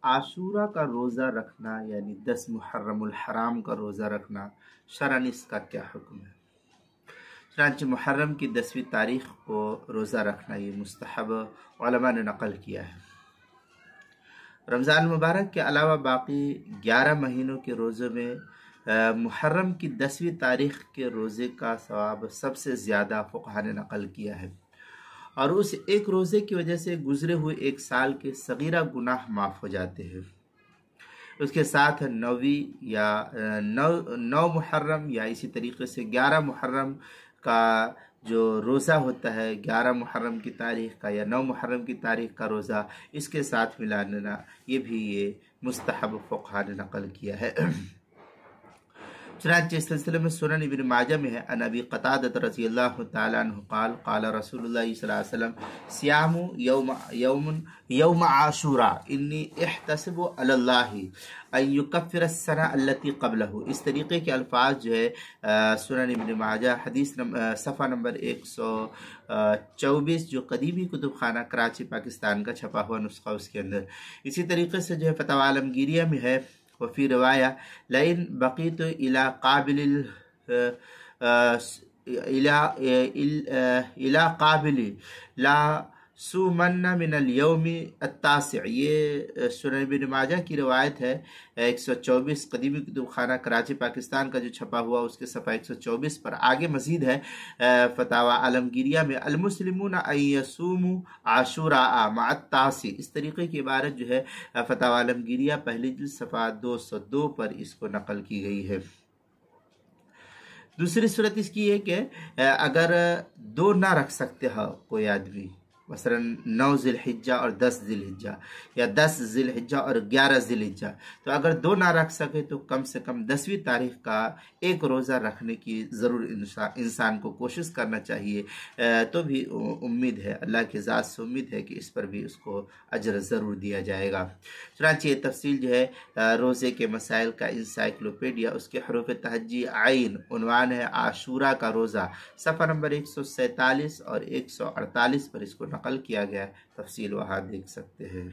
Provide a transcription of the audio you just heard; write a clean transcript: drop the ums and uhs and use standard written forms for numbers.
عاشورہ کا روزہ رکھنا یعنی 10 محرم الحرام کا روزہ رکھنا شرعاً اس کا کیا حکم ہے؟ چنانچہ محرم کی 10ویں تاریخ کو روزہ رکھنا یہ مستحب علماء نے نقل کیا ہے۔ رمضان مبارک کے علاوہ باقی 11 مہینوں کے روزوں میں محرم کی 10ویں تاریخ کے روزے کا ثواب سب سے زیادہ فقہاء نے نقل کیا ہے، اور اس ایک روزے کی وجہ سے گزرے ہوئے ایک سال کے صغیرہ گناہ معاف ہو جاتے ہیں۔ اس کے ساتھ 9 محرم یا اسی طریقے سے 11 محرم کا جو روزہ ہوتا ہے، 11 محرم کی تاریخ کا یا 9 محرم کی تاریخ کا روزہ، اس کے ساتھ ملا لینا یہ بھی مستحب فقہاء نے نقل کیا ہے۔ چنانچہ اس سلسلے میں سنن ابن ماجہ میں ہے، ان ابی قتادہ رضی اللہ تعالیٰ عنہ قال قال رسول اللہ صلی اللہ علیہ وسلم صیام یوم عاشوراء انی احتسب علی اللہ ان یکفر السنہ التی قبلہ۔ اس طریقے کے الفاظ جو ہے سنن ابن ماجہ حدیث صفحہ نمبر 124 جو قدیمی کتب خانہ کراچی پاکستان کا چھپا ہوا نسخہ اس کے اندر۔ اسی طریقے سے جو ہے فتاوی عالمگیریہ میں ہے، وفی روایہ لئن بقیت الى قابل لا سومن من اليوم التاسع۔ یہ سنن ابن ماجہ کی روایت ہے 124 قدیمی کتب خانہ کراچی پاکستان کا جو چھپا ہوا اس کے صفحہ 124 پر آگے مزید ہے فتاوی عالمگیریہ میں المسلمون ان یصوموا عاشوراء مع التاسع۔ اس طریقے کی عبارت جو ہے فتاوی عالمگیریہ پہلی جلد صفحہ 202 پر اس کو نقل کی گئی ہے۔ دوسری صورت اس کی ہے کہ اگر 2 نہ رکھ سکتے ہو کوئی آدمی، مثلا 9 ذی الحجہ اور 10 ذی الحجہ یا 10 ذی الحجہ اور 11 ذی الحجہ، تو اگر 2 نہ رکھ سکے تو کم سے کم 10ویں تاریخ کا ایک روزہ رکھنے کی ضرور انسان کو کوشش کرنا چاہیے، تو بھی امید ہے، اللہ کی ذات سے امید ہے کہ اس پر بھی اس کو اجر ضرور دیا جائے گا۔ چنانچہ یہ تفصیل جو ہے روزے کے مسائل کا انسائکلوپیڈیا اس کے حروف تہجی عین، عنوان ہے عاشورہ کا روزہ، صفحہ نمبر 147 اور 148 پر اس کو نقل کیا گیا ہے، تفصیل وہاں دیکھ سکتے ہیں۔